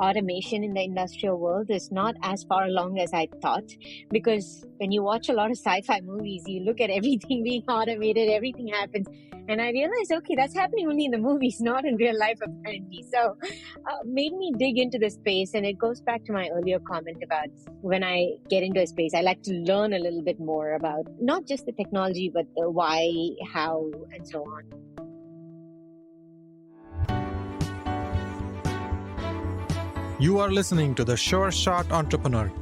automation in the industrial world is not as far along as I thought, because when you watch a lot of sci-fi movies, you look at everything being automated, everything happens. And I realized, okay, that's happening only in the movies, not in real life, apparently. So made me dig into the space. And it goes back to my earlier comment about when I get into a space, I like to learn a little bit more about not just the technology, but the why, how, and so on. You are listening to The Sure Shot Entrepreneur,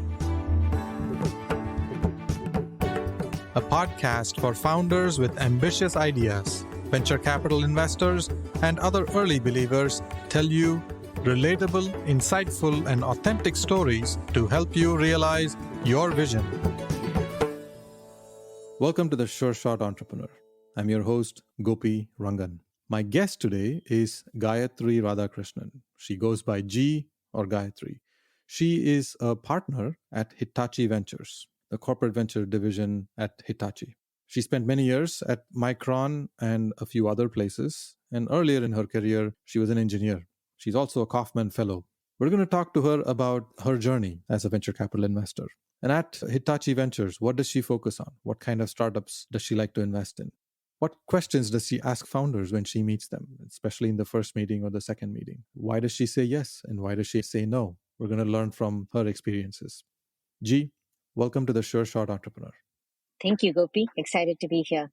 a podcast for founders with ambitious ideas. Venture capital investors and other early believers tell you relatable, insightful, and authentic stories to help you realize your vision. Welcome to The Sure Shot Entrepreneur. I'm your host, Gopi Rangan. My guest today is Gayathri Radhakrishnan. She goes by G or Gayathri. She is a partner at Hitachi Ventures, the corporate venture division at Hitachi. She spent many years at Micron and a few other places, and earlier in her career, she was an engineer. She's also a Kaufman Fellow. We're going to talk to her about her journey as a venture capital investor. And at Hitachi Ventures, what does she focus on? What kind of startups does she like to invest in? What questions does she ask founders when she meets them, especially in the first meeting or the second meeting? Why does she say yes and why does she say no? We're going to learn from her experiences. G, welcome to the Sure Shot Entrepreneur. Thank you, Gopi. Excited to be here.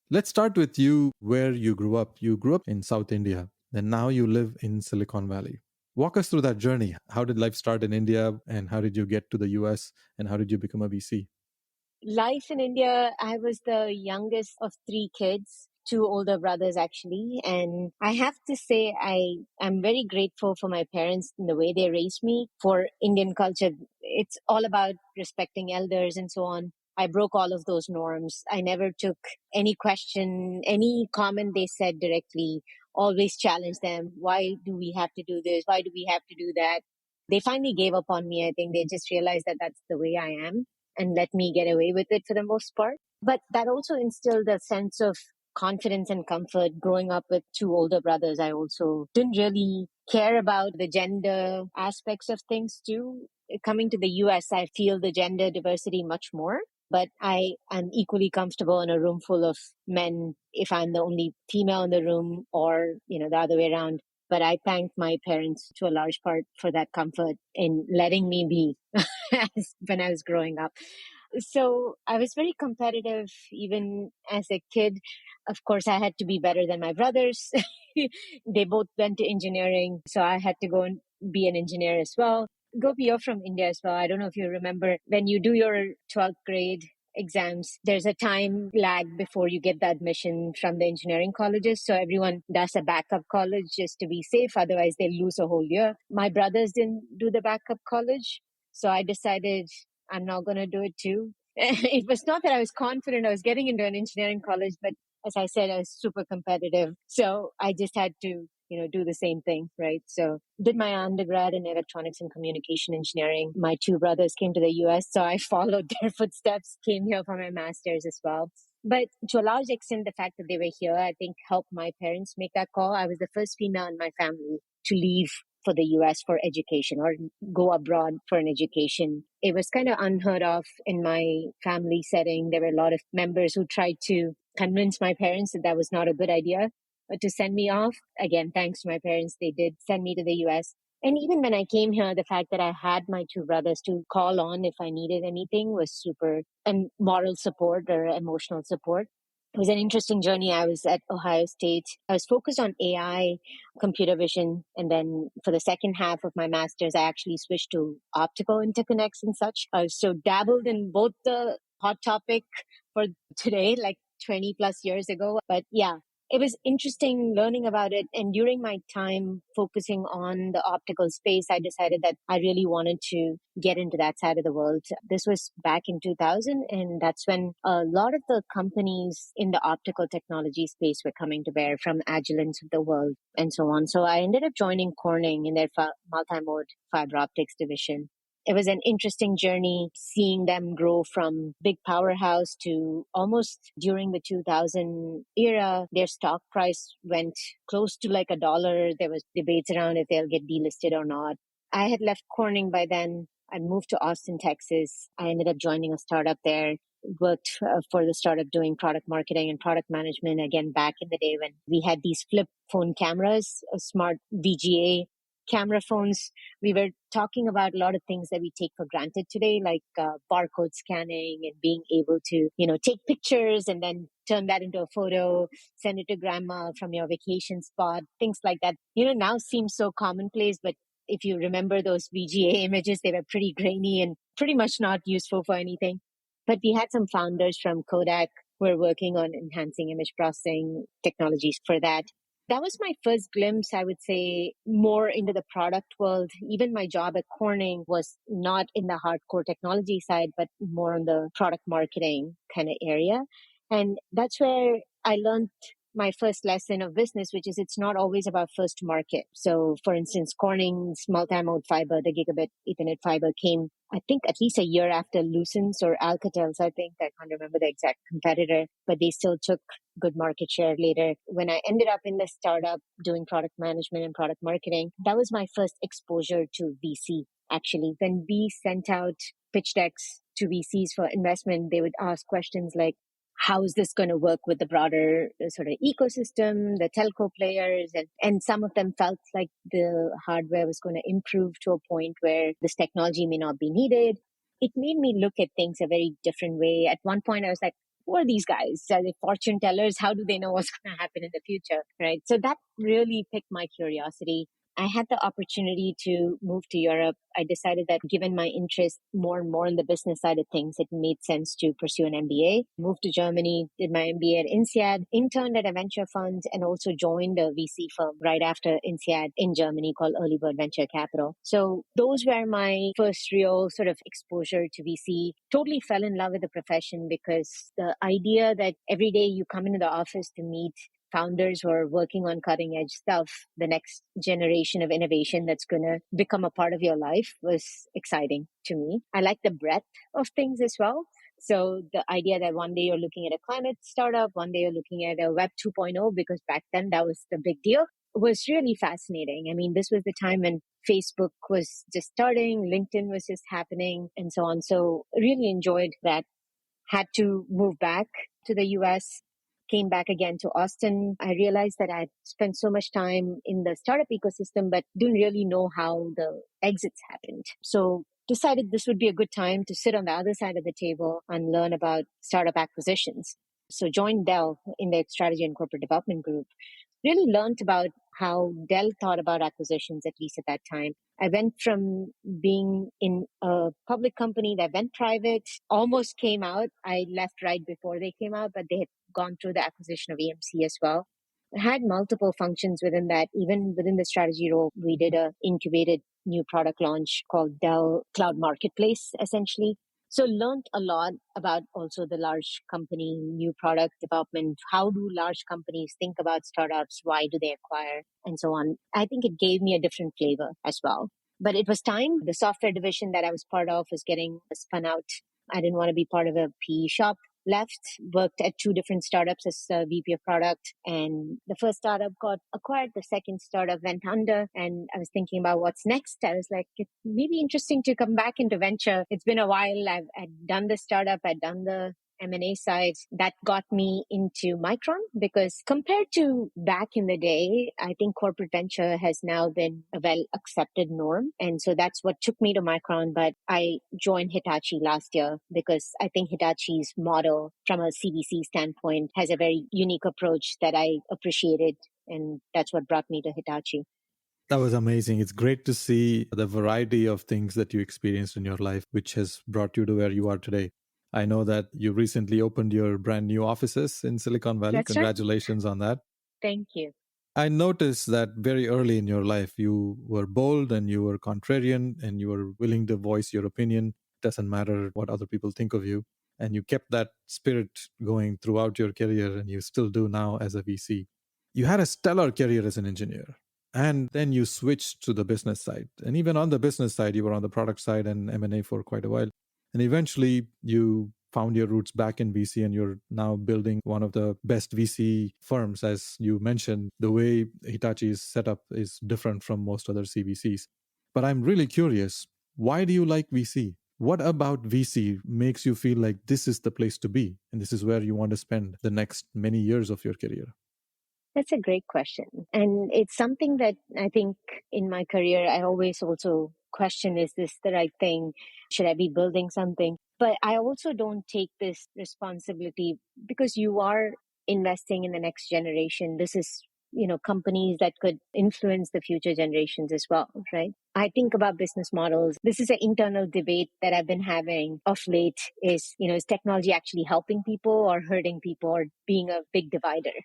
Let's start with you, where you grew up. You grew up in South India, and now you live in Silicon Valley. Walk us through that journey. How did life start in India, and how did you get to the US, and how did you become a VC? Life in India, I was the youngest of three kids, two older brothers actually. And I have to say, I'm very grateful for my parents and the way they raised me. For Indian culture, it's all about respecting elders and so on. I broke all of those norms. I never took any question, any comment they said directly, always challenged them. Why do we have to do this? Why do we have to do that? They finally gave up on me. I think they just realized that that's the way I am and let me get away with it for the most part. But that also instilled a sense of confidence and comfort. Growing up with two older brothers, I also didn't really care about the gender aspects of things too. Coming to the US, I feel the gender diversity much more, but I am equally comfortable in a room full of men if I'm the only female in the room or, the other way around. But I thank my parents to a large part for that comfort in letting me be when I was growing up. So I was very competitive even as a kid. Of course, I had to be better than my brothers. They both went to engineering, so I had to go and be an engineer as well. Gopi, you're from India as well. I don't know if you remember when you do your 12th grade exams, there's a time lag before you get the admission from the engineering colleges. So everyone does a backup college just to be safe. Otherwise, they lose a whole year. My brothers didn't do the backup college. So I decided I'm not going to do it too. It was not that I was confident I was getting into an engineering college, but as I said, I was super competitive. So I just had to do the same thing, right? So did my undergrad in electronics and communication engineering. My two brothers came to the US, so I followed their footsteps, came here for my master's as well. But to a large extent, the fact that they were here, I think helped my parents make that call. I was the first female in my family to leave for the US for education or go abroad for an education. It was kind of unheard of in my family setting. There were a lot of members who tried to convince my parents that that was not a good idea to send me off. Again, thanks to my parents, they did send me to the US. And even when I came here, the fact that I had my two brothers to call on if I needed anything was super, and moral support or emotional support. It was an interesting journey. I was at Ohio State. I was focused on AI, computer vision. And then for the second half of my master's, I actually switched to optical interconnects and such. So dabbled in both the hot topic for today, like 20 plus years ago. But yeah, it was interesting learning about it. And during my time focusing on the optical space, I decided that I really wanted to get into that side of the world. This was back in 2000. And that's when a lot of the companies in the optical technology space were coming to bear, from Agilents of the world and so on. So I ended up joining Corning in their multi-mode fiber optics division. It was an interesting journey seeing them grow from big powerhouse to almost during the 2000 era, their stock price went close to like $1. There was debates around if they'll get delisted or not. I had left Corning by then. I moved to Austin, Texas. I ended up joining a startup there, worked for the startup doing product marketing and product management again back in the day when we had these flip phone cameras, smart VGA camera phones. We were talking about a lot of things that we take for granted today, like barcode scanning and being able to, take pictures and then turn that into a photo, send it to grandma from your vacation spot, things like that. Now seems so commonplace, but if you remember those VGA images, they were pretty grainy and pretty much not useful for anything. But we had some founders from Kodak who were working on enhancing image processing technologies for that. That was my first glimpse, I would say, more into the product world. Even my job at Corning was not in the hardcore technology side, but more on the product marketing kind of area. And that's where I learned my first lesson of business, which is it's not always about first to market. So for instance, Corning's multi-mode fiber, the gigabit Ethernet fiber came, I think at least a year after Lucent's or Alcatel's, I think. I can't remember the exact competitor, but they still took good market share later. When I ended up in the startup doing product management and product marketing, that was my first exposure to VC. Actually, when we sent out pitch decks to VCs for investment, they would ask questions like, how is this going to work with the broader sort of ecosystem, the telco players? And some of them felt like the hardware was going to improve to a point where this technology may not be needed. It made me look at things a very different way. At one point, I was like, who are these guys? Are they fortune tellers? How do they know what's going to happen in the future? Right. So that really piqued my curiosity. I had the opportunity to move to Europe. I decided that given my interest more and more in the business side of things, it made sense to pursue an MBA. Moved to Germany, did my MBA at INSEAD, interned at a venture fund, and also joined a VC firm right after INSEAD in Germany called Early Bird Venture Capital. So those were my first real sort of exposure to VC. Totally fell in love with the profession because the idea that every day you come into the office to meet founders who are working on cutting edge stuff, the next generation of innovation that's going to become a part of your life was exciting to me. I like the breadth of things as well. So the idea that one day you're looking at a climate startup, one day you're looking at a Web 2.0, because back then that was the big deal, was really fascinating. I mean, this was the time when Facebook was just starting, LinkedIn was just happening, and so on. So really enjoyed that. Had to move back to the US, came back again to Austin. I realized that I'd spent so much time in the startup ecosystem, but didn't really know how the exits happened. So decided this would be a good time to sit on the other side of the table and learn about startup acquisitions. So joined Dell in their strategy and corporate development group. Really learned about how Dell thought about acquisitions, at least at that time. I went from being in a public company that went private, almost came out. I left right before they came out, but they had gone through the acquisition of EMC as well. I had multiple functions within that. Even within the strategy role, we did a incubated new product launch called Dell Cloud Marketplace, essentially. So learned a lot about also the large company, new product development. How do large companies think about startups? Why do they acquire? And so on. I think it gave me a different flavor as well. But it was time. The software division that I was part of was getting spun out. I didn't want to be part of a PE shop. Left, worked at two different startups as a VP of product. And the first startup got acquired. The second startup went under. And I was thinking about what's next. I was like, it may be interesting to come back into venture. It's been a while. I'd done the startup. I'd done the M&A side. That got me into Micron because compared to back in the day, I think corporate venture has now been a well accepted norm. And so that's what took me to Micron. But I joined Hitachi last year because I think Hitachi's model from a CVC standpoint has a very unique approach that I appreciated. And that's what brought me to Hitachi. That was amazing. It's great to see the variety of things that you experienced in your life, which has brought you to where you are today. I know that you recently opened your brand new offices in Silicon Valley. That's right. Congratulations on that. Thank you. I noticed that very early in your life, you were bold and you were contrarian and you were willing to voice your opinion. Doesn't matter what other people think of you. And you kept that spirit going throughout your career, and you still do now as a VC. You had a stellar career as an engineer. And then you switched to the business side. And even on the business side, you were on the product side and M&A for quite a while. And eventually you found your roots back in VC, and you're now building one of the best VC firms. As you mentioned, the way Hitachi is set up is different from most other CVCs. But I'm really curious, why do you like VC? What about VC makes you feel like this is the place to be and this is where you want to spend the next many years of your career? That's a great question. And it's something that I think in my career, I always also question, is this the right thing? Should I be building something? But I also don't take this responsibility because you are investing in the next generation. This is, companies that could influence the future generations as well, right? I think about business models. This is an internal debate that I've been having of late is technology actually helping people or hurting people or being a big divider?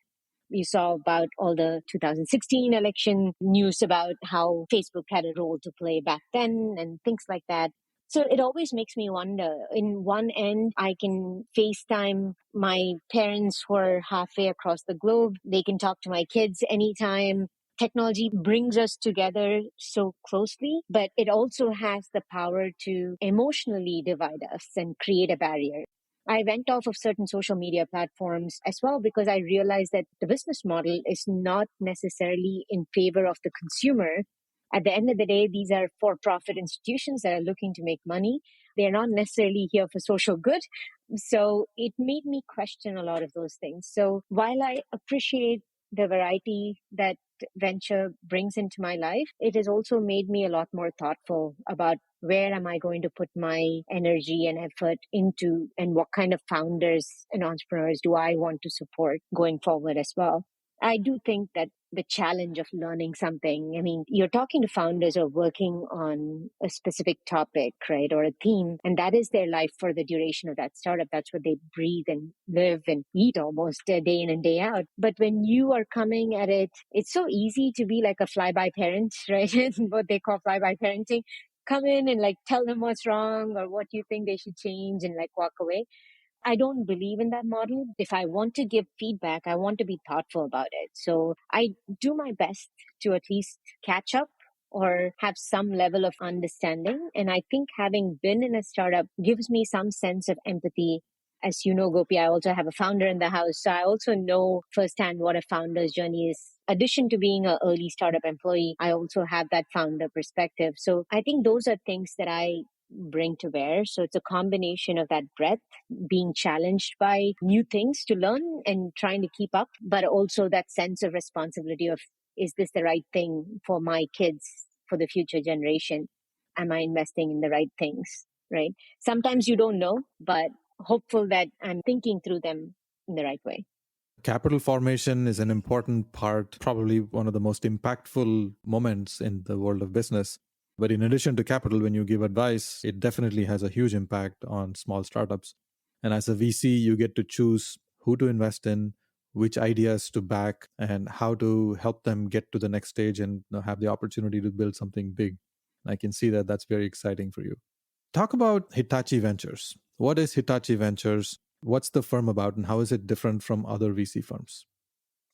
You saw about all the 2016 election news about how Facebook had a role to play back then and things like that. So it always makes me wonder. In one end, I can FaceTime my parents who are halfway across the globe. They can talk to my kids anytime. Technology brings us together so closely, but it also has the power to emotionally divide us and create a barrier. I went off of certain social media platforms as well because I realized that the business model is not necessarily in favor of the consumer. At the end of the day, these are for profit institutions that are looking to make money. They're not necessarily here for social good. So it made me question a lot of those things. So while I appreciate the variety that venture brings into my life, it has also made me a lot more thoughtful about where am I going to put my energy and effort into, and what kind of founders and entrepreneurs do I want to support going forward as well. I do think that the challenge of learning something, I mean, you're talking to founders who are working on a specific topic, right, or a theme, and that is their life for the duration of that startup. That's what they breathe and live and eat almost day in and day out. But when you are coming at it, it's so easy to be like a flyby parent, right? What they call flyby parenting. Come in and like tell them what's wrong or what you think they should change and like walk away. I don't believe in that model. If I want to give feedback, I want to be thoughtful about it. So I do my best to at least catch up or have some level of understanding. And I think having been in a startup gives me some sense of empathy. As you know, Gopi, I also have a founder in the house. So I also know firsthand what a founder's journey is. Addition to being an early startup employee, I also have that founder perspective. So I think those are things that I bring to bear. So it's a combination of that breadth, being challenged by new things to learn and trying to keep up, but also that sense of responsibility of, is this the right thing for my kids, for the future generation? Am I investing in the right things, right? Sometimes you don't know, but hopeful that I'm thinking through them in the right way. Capital formation is an important part, probably one of the most impactful moments in the world of business. But in addition to capital, when you give advice, it definitely has a huge impact on small startups. And as a VC, you get to choose who to invest in, which ideas to back, and how to help them get to the next stage and have the opportunity to build something big. I can see that that's very exciting for you. Talk about Hitachi Ventures. What is Hitachi Ventures? What's the firm about, and how is it different from other VC firms?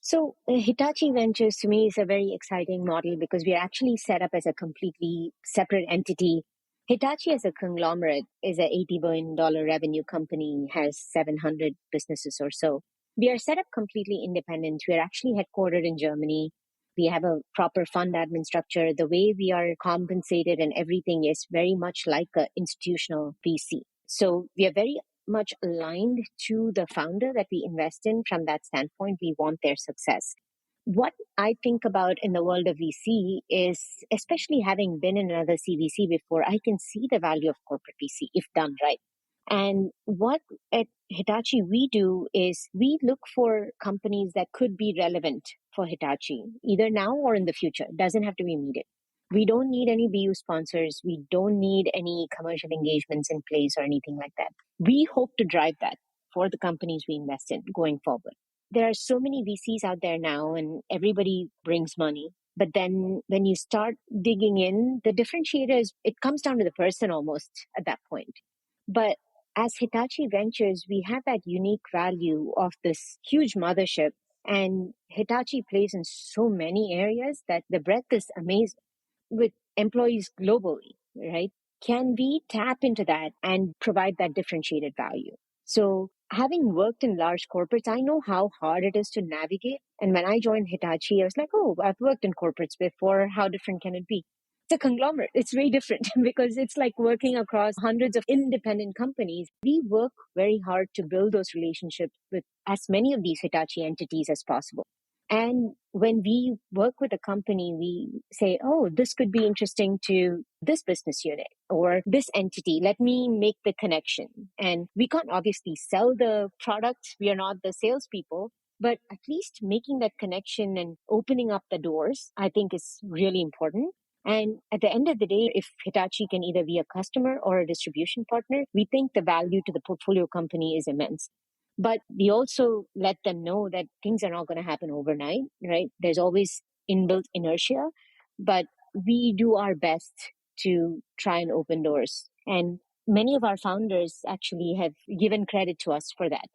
So Hitachi Ventures to me is a very exciting model because we are actually set up as a completely separate entity. Hitachi as a conglomerate is a $80 billion revenue company, has 700 businesses or so. We are set up completely independent. We are actually headquartered in Germany. We have a proper fund admin structure. The way we are compensated and everything is very much like an institutional VC. So we are very much aligned to the founder that we invest in. From that standpoint, we want their success. What I think about in the world of VC is, especially having been in another CVC before, I can see the value of corporate VC if done right. And what at Hitachi we do is we look for companies that could be relevant for Hitachi, either now or in the future. It doesn't have to be immediate. We don't need any BU sponsors. We don't need any commercial engagements in place or anything like that. We hope to drive that for the companies we invest in going forward. There are so many VCs out there now and everybody brings money. But then when you start digging in, the differentiator is, it comes down to the person almost at that point. But as Hitachi Ventures, we have that unique value of this huge mothership. And Hitachi plays in so many areas that the breadth is amazing with employees globally, right? Can we tap into that and provide that differentiated value? So having worked in large corporates, I know how hard it is to navigate. And when I joined Hitachi, I was like, oh, I've worked in corporates before. How different can it be? It's a conglomerate. It's very different because it's like working across hundreds of independent companies. We work very hard to build those relationships with as many of these Hitachi entities as possible. And when we work with a company, we say, oh, this could be interesting to this business unit or this entity. Let me make the connection. And we can't obviously sell the product. We are not the salespeople, but at least making that connection and opening up the doors, I think is really important. And at the end of the day, if Hitachi can either be a customer or a distribution partner, we think the value to the portfolio company is immense. But we also let them know that things are not going to happen overnight, right? There's always inbuilt inertia, but we do our best to try and open doors. And many of our founders actually have given credit to us for that.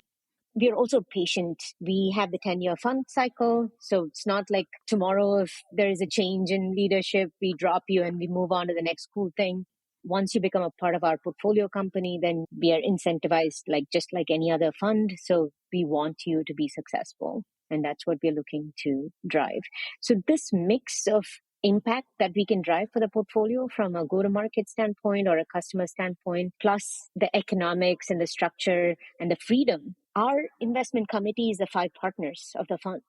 We are also patient. We have the 10-year fund cycle. So it's not like tomorrow, if there is a change in leadership, we drop you and we move on to the next cool thing. Once you become a part of our portfolio company, then we are incentivized just like any other fund. So we want you to be successful. And that's what we're looking to drive. So this mix of impact that we can drive for the portfolio from a go-to-market standpoint or a customer standpoint, plus the economics and the structure and the freedom. Our investment committee is the 5 partners of the fund.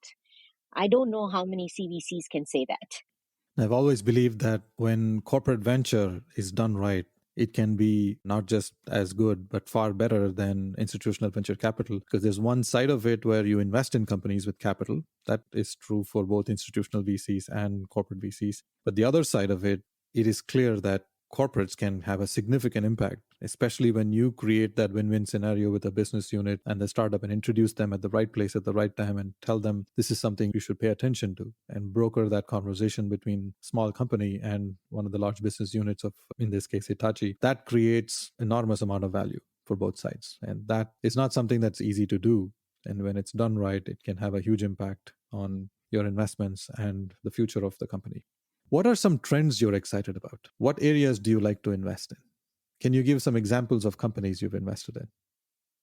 I don't know how many CVCs can say that. I've always believed that when corporate venture is done right, it can be not just as good, but far better than institutional venture capital. Because there's one side of it where you invest in companies with capital. That is true for both institutional VCs and corporate VCs. But the other side of it, it is clear that corporates can have a significant impact, especially when you create that win-win scenario with a business unit and the startup and introduce them at the right place at the right time and tell them this is something you should pay attention to and broker that conversation between small company and one of the large business units of, in this case, Hitachi. That creates enormous amount of value for both sides. And that is not something that's easy to do. And when it's done right, it can have a huge impact on your investments and the future of the company. What are some trends you're excited about? What areas do you like to invest in? Can you give some examples of companies you've invested in?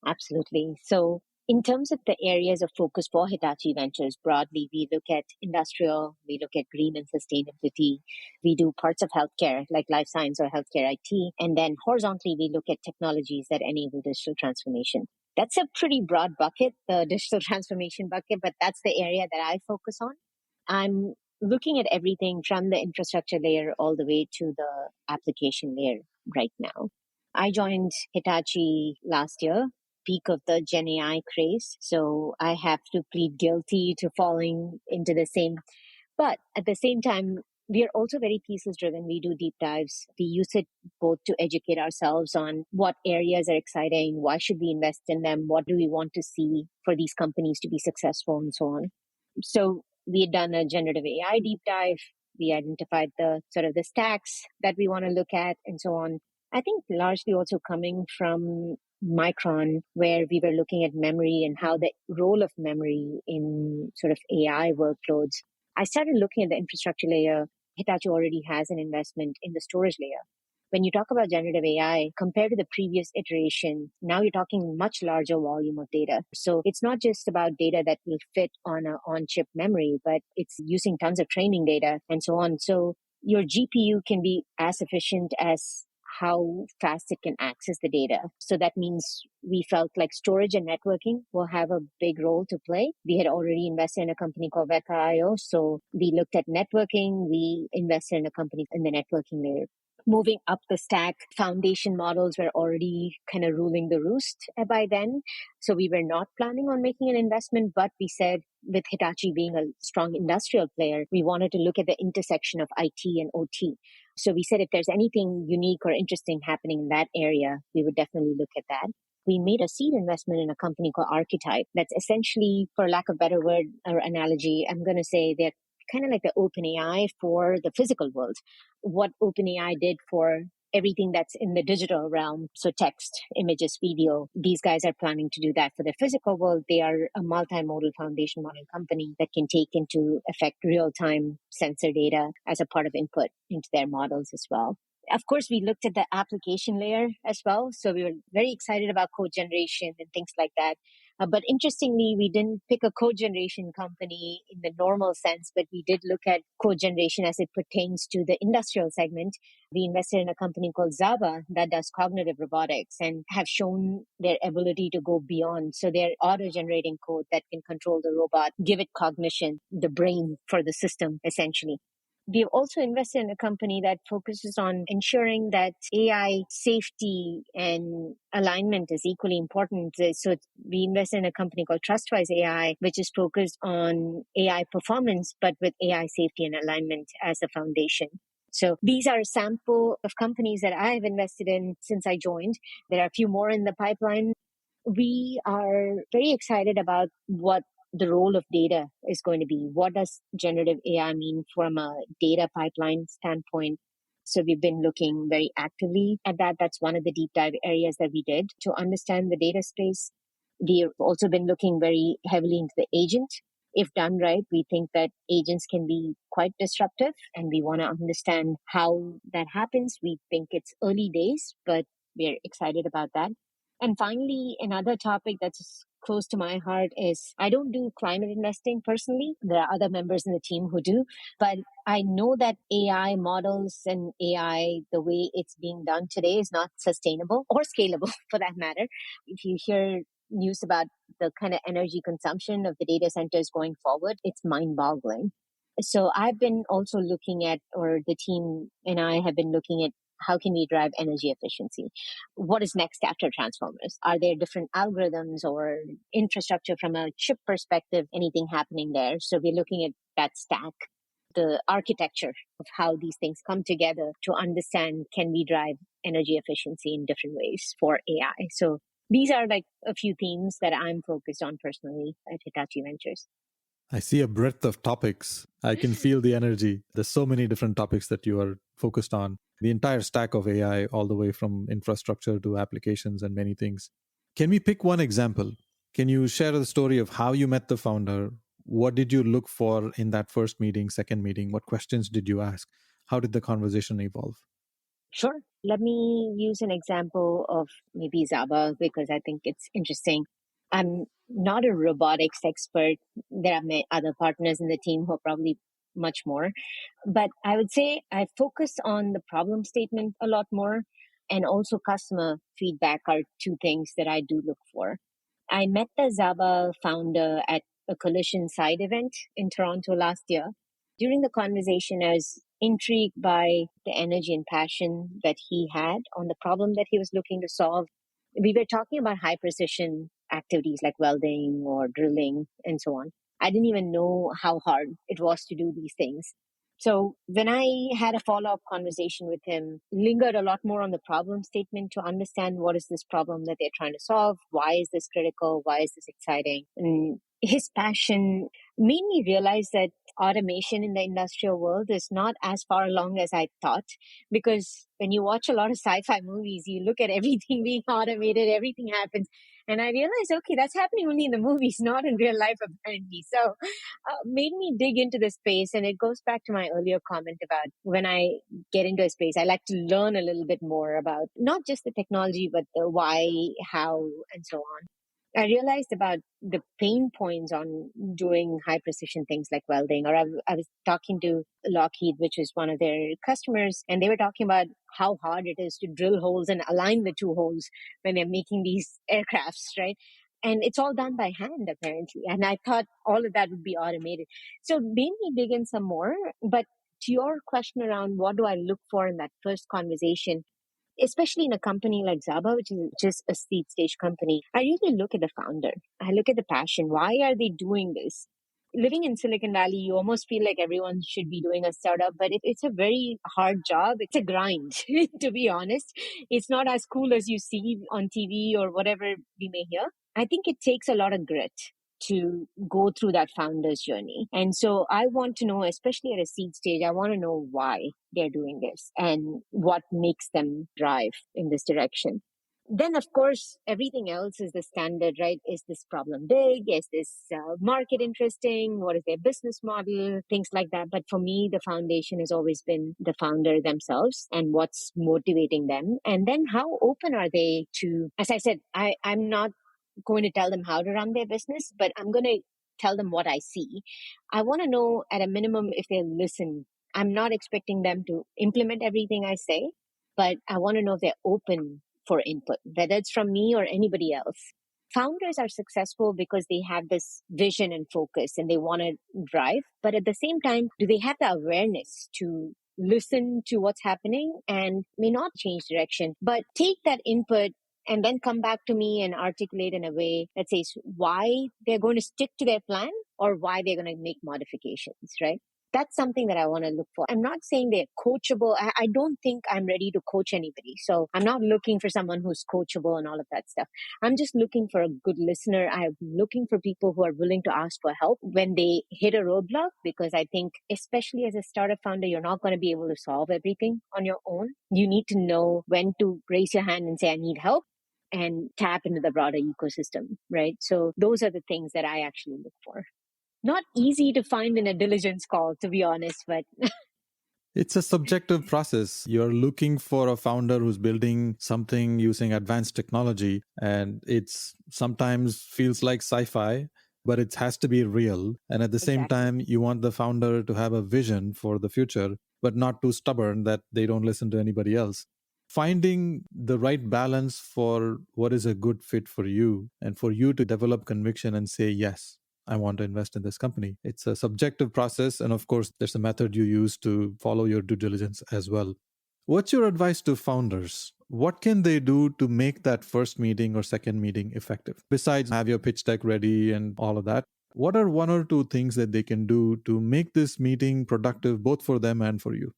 Absolutely. So in terms of the areas of focus for Hitachi Ventures, broadly, we look at industrial, we look at green and sustainability, we do parts of healthcare, like life science or healthcare IT, and then horizontally, we look at technologies that enable digital transformation. That's a pretty broad bucket, the digital transformation bucket, but that's the area that I focus on. I'm looking at everything from the infrastructure layer all the way to the application layer right now. I joined Hitachi last year, peak of the GenAI craze. So I have to plead guilty to falling into the same. But at the same time, we are also very thesis driven. We do deep dives. We use it both to educate ourselves on what areas are exciting, why should we invest in them, what do we want to see for these companies to be successful, and so on. So we had done a generative AI deep dive. We identified the sort of the stacks that we want to look at and so on. I think largely also coming from Micron, where we were looking at memory and how the role of memory in sort of AI workloads. I started looking at the infrastructure layer. Hitachi already has an investment in the storage layer. When you talk about generative AI, compared to the previous iteration, now you're talking much larger volume of data. So it's not just about data that will fit on an on-chip memory, but it's using tons of training data and so on. So your GPU can be as efficient as how fast it can access the data. So that means we felt like storage and networking will have a big role to play. We had already invested in a company called Veka.io. So we looked at networking. We invested in a company in the networking layer. Moving up the stack, foundation models were already kind of ruling the roost by then. So we were not planning on making an investment, but we said with Hitachi being a strong industrial player, we wanted to look at the intersection of IT and OT. So we said if there's anything unique or interesting happening in that area, we would definitely look at that. We made a seed investment in a company called Archetype. That's essentially, for lack of a better word or analogy, I'm going to say they're kind of like the OpenAI for the physical world. What OpenAI did for everything that's in the digital realm, so text, images, video, these guys are planning to do that for the physical world. They are a multimodal foundation model company that can take into effect real-time sensor data as a part of input into their models as well. Of course, we looked at the application layer as well. So we were very excited about code generation and things like that. But interestingly, we didn't pick a code generation company in the normal sense, but we did look at code generation as it pertains to the industrial segment. We invested in a company called Jaba that does cognitive robotics and have shown their ability to go beyond. So they're auto-generating code that can control the robot, give it cognition, the brain for the system, essentially. We've also invested in a company that focuses on ensuring that AI safety and alignment is equally important. So we invested in a company called Trustwise AI, which is focused on AI performance, but with AI safety and alignment as a foundation. So these are a sample of companies that I have invested in since I joined. There are a few more in the pipeline. We are very excited about what the role of data is going to be. What does generative AI mean from a data pipeline standpoint? So we've been looking very actively at that. That's one of the deep dive areas that we did to understand the data space. We've also been looking very heavily into the agent. If done right, we think that agents can be quite disruptive, and we want to understand how that happens. We think it's early days, but we're excited about that. And finally, another topic that's close to my heart is I don't do climate investing personally. There are other members in the team who do, but I know that AI models and AI, the way it's being done today, is not sustainable or scalable for that matter. If you hear news about the kind of energy consumption of the data centers going forward, it's mind boggling. So I've been also looking at, or the team and I have been looking at, how can we drive energy efficiency? What is next after transformers? Are there different algorithms or infrastructure from a chip perspective, anything happening there? So we're looking at that stack, the architecture of how these things come together to understand, can we drive energy efficiency in different ways for AI? So these are like a few themes that I'm focused on personally at Hitachi Ventures. I see a breadth of topics. I can feel the energy. There's so many different topics that you are focused on. The entire stack of AI, all the way from infrastructure to applications and many things. Can we pick one example? Can you share the story of how you met the founder? What did you look for in that first meeting, second meeting? What questions did you ask? How did the conversation evolve? Sure. Let me use an example of maybe Jaba because I think it's interesting. I'm not a robotics expert. There are many other partners in the team who are probably much more. But I would say I focus on the problem statement a lot more, and also customer feedback are two things that I do look for. I met the Jaba founder at a Collision side event in Toronto last year. During the conversation, I was intrigued by the energy and passion that he had on the problem that he was looking to solve. We were talking about high precision activities like welding or drilling and so on. I didn't even know how hard it was to do these things. So when I had a follow-up conversation with him, lingered a lot more on the problem statement to understand what is this problem that they're trying to solve, why is this critical, why is this exciting, and his passion made me realize that automation in the industrial world is not as far along as I thought. Because when you watch a lot of sci-fi movies, you look at everything being automated, everything happens. And I realized, okay, that's happening only in the movies, not in real life, apparently. So made me dig into the space. And it goes back to my earlier comment about when I get into a space, I like to learn a little bit more about not just the technology, but the why, how, and so on. I realized about the pain points on doing high precision things like welding, or I was talking to Lockheed, which is one of their customers, and they were talking about how hard it is to drill holes and align the two holes when they're making these aircrafts, right? And it's all done by hand, apparently. And I thought all of that would be automated. So it made me dig in some more. But to your question around what do I look for in that first conversation, especially in a company like Jaba, which is just a seed stage company, I really look at the founder. I look at the passion. Why are they doing this? Living in Silicon Valley, you almost feel like everyone should be doing a startup, but it's a very hard job. It's a grind, to be honest. It's not as cool as you see on TV or whatever we may hear. I think it takes a lot of grit to go through that founder's journey. And so I want to know, especially at a seed stage, I want to know why they're doing this and what makes them drive in this direction. Then, of course, everything else is the standard, right? Is this problem big? Is this market interesting? What is their business model? Things like that. But for me, the foundation has always been the founder themselves and what's motivating them. And then how open are they to, as I said, I'm not going to tell them how to run their business, but I'm going to tell them what I see. I want to know at a minimum if they listen. I'm not expecting them to implement everything I say, but I want to know if they're open for input, whether it's from me or anybody else. Founders are successful because they have this vision and focus and they want to drive. But at the same time, do they have the awareness to listen to what's happening and may not change direction, but take that input and then come back to me and articulate in a way that says why they're going to stick to their plan or why they're going to make modifications, right? That's something that I want to look for. I'm not saying they're coachable. I don't think I'm ready to coach anybody. So I'm not looking for someone who's coachable and all of that stuff. I'm just looking for a good listener. I'm looking for people who are willing to ask for help when they hit a roadblock, because I think, especially as a startup founder, you're not going to be able to solve everything on your own. You need to know when to raise your hand and say, I need help, and tap into the broader ecosystem, right? So those are the things that I actually look for. Not easy to find in a diligence call, to be honest, but It's a subjective process. You're looking for a founder who's building something using advanced technology, and it's sometimes feels like sci-fi, but it has to be real. And at the same exactly. time, you want the founder to have a vision for the future, but not too stubborn that they don't listen to anybody else. Finding the right balance for what is a good fit for you and for you to develop conviction and say, yes, I want to invest in this company. It's a subjective process. And of course, there's a method you use to follow your due diligence as well. What's your advice to founders? What can they do to make that first meeting or second meeting effective? Besides have your pitch deck ready and all of that, what are one or two things that they can do to make this meeting productive both for them and for you?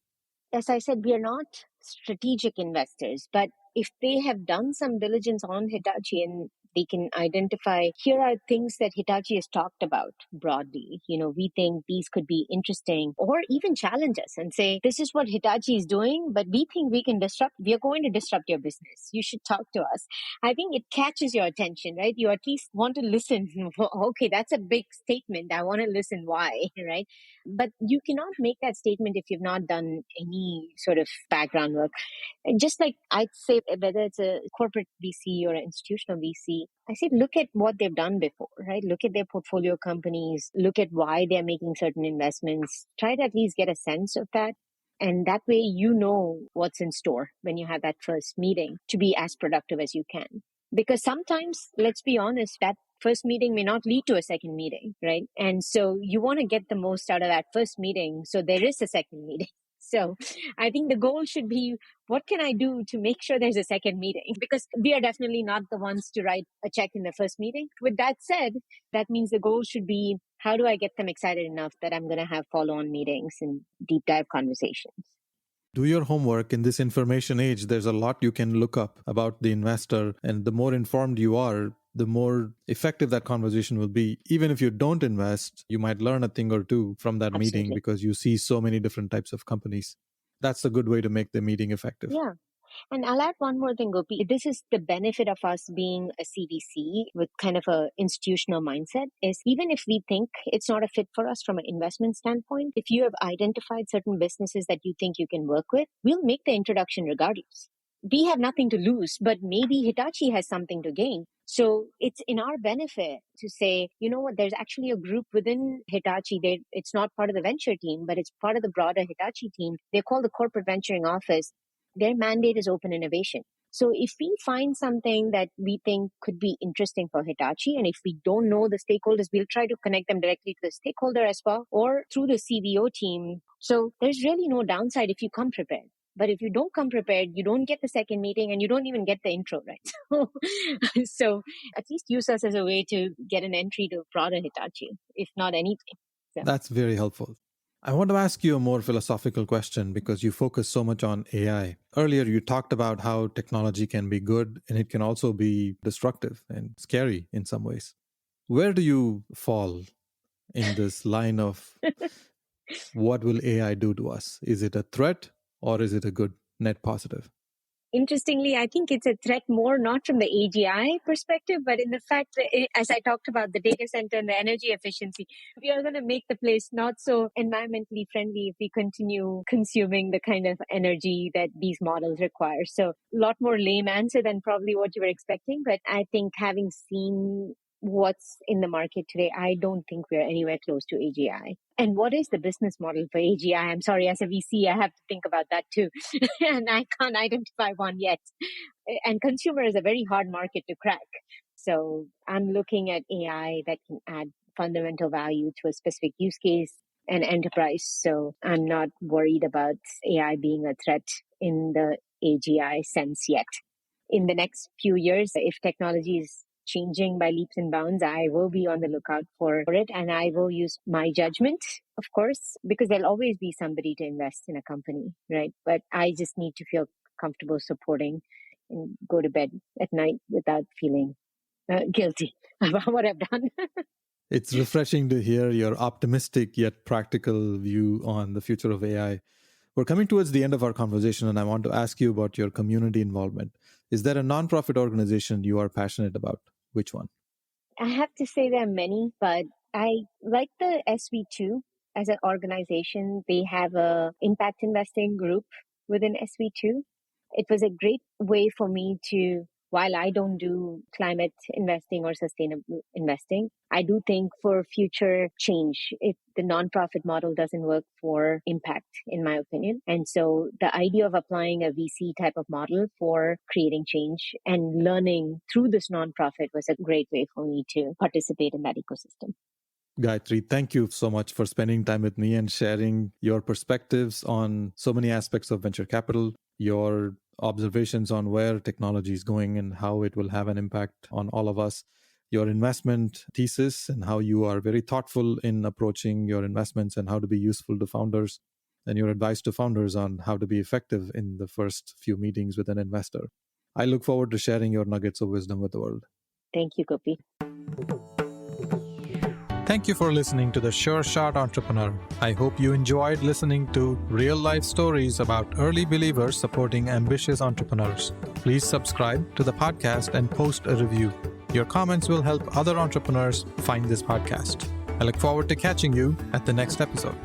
As I said, we are not strategic investors, but if they have done some diligence on Hitachi and they can identify, here are things that Hitachi has talked about broadly. We think these could be interesting, or even challenge us and say, this is what Hitachi is doing, but we think we can disrupt. We are going to disrupt your business. You should talk to us. I think it catches your attention, right? You at least want to listen. Okay, that's a big statement. I want to listen why, right? But you cannot make that statement if you've not done any sort of background work. And just like I'd say, whether it's a corporate VC or an institutional VC, I say look at what they've done before, right? Look at their portfolio companies, look at why they're making certain investments, try to at least get a sense of that. And that way, what's in store when you have that first meeting to be as productive as you can. Because sometimes, let's be honest, that first meeting may not lead to a second meeting, right? And so you want to get the most out of that first meeting. So there is a second meeting. So I think the goal should be, what can I do to make sure there's a second meeting? Because we are definitely not the ones to write a check in the first meeting. With that said, that means the goal should be, how do I get them excited enough that I'm going to have follow-on meetings and deep dive conversations? Do your homework. In this information age, there's a lot you can look up about the investor. And the more informed you are, the more effective that conversation will be. Even if you don't invest, you might learn a thing or two from that meeting Absolutely. because you see so many different types of companies. That's a good way to make the meeting effective. Yeah. And I'll add one more thing, Gopi. This is the benefit of us being a CVC with kind of a institutional mindset, is even if we think it's not a fit for us from an investment standpoint, if you have identified certain businesses that you think you can work with, we'll make the introduction regardless. We have nothing to lose, but maybe Hitachi has something to gain. So it's in our benefit to say, you know what, there's actually a group within Hitachi. It's not part of the venture team, but it's part of the broader Hitachi team. They're called the Corporate Venturing Office. Their mandate is open innovation. So if we find something that we think could be interesting for Hitachi, and if we don't know the stakeholders, we'll try to connect them directly to the stakeholder as well, or through the CVO team. So there's really no downside if you come prepared. But if you don't come prepared, you don't get the second meeting and you don't even get the intro, right? So at least use us as a way to get an entry to broader Hitachi, if not anything. So. That's very helpful. I want to ask you a more philosophical question because you focus so much on AI. Earlier, you talked about how technology can be good and it can also be destructive and scary in some ways. Where do you fall in this line of what will AI do to us? Is it a threat or is it a good net positive? Interestingly, I think it's a threat more not from the AGI perspective, but in the fact that, as I talked about the data center and the energy efficiency, we are going to make the place not so environmentally friendly if we continue consuming the kind of energy that these models require. So a lot more lame answer than probably what you were expecting. But I think having seen what's in the market today, I don't think we're anywhere close to AGI. And what is the business model for AGI? I'm sorry, as a VC, I have to think about that too. And I can't identify one yet. And consumer is a very hard market to crack. So I'm looking at AI that can add fundamental value to a specific use case and enterprise. So I'm not worried about AI being a threat in the AGI sense yet. In the next few years, if technology is changing by leaps and bounds, I will be on the lookout for it, and I will use my judgment, of course, because there'll always be somebody to invest in a company, right? But I just need to feel comfortable supporting and go to bed at night without feeling guilty about what I've done. It's refreshing to hear your optimistic yet practical view on the future of AI. We're coming towards the end of our conversation, and I want to ask you about your community involvement. Is there a nonprofit organization you are passionate about? Which one? I have to say there are many, but I like the SV2 as an organization. They have a impact investing group within SV2. It was a great way for me to, while I don't do climate investing or sustainable investing, I do think for future change, if the nonprofit model doesn't work for impact, in my opinion. And so the idea of applying a VC type of model for creating change and learning through this nonprofit was a great way for me to participate in that ecosystem. Gayathri, thank you so much for spending time with me and sharing your perspectives on so many aspects of venture capital, your observations on where technology is going and how it will have an impact on all of us, your investment thesis and how you are very thoughtful in approaching your investments and how to be useful to founders, and your advice to founders on how to be effective in the first few meetings with an investor. I look forward to sharing your nuggets of wisdom with the world. Thank you, Gopi. Thank you for listening to The Sure Shot Entrepreneur. I hope you enjoyed listening to real-life stories about early believers supporting ambitious entrepreneurs. Please subscribe to the podcast and post a review. Your comments will help other entrepreneurs find this podcast. I look forward to catching you at the next episode.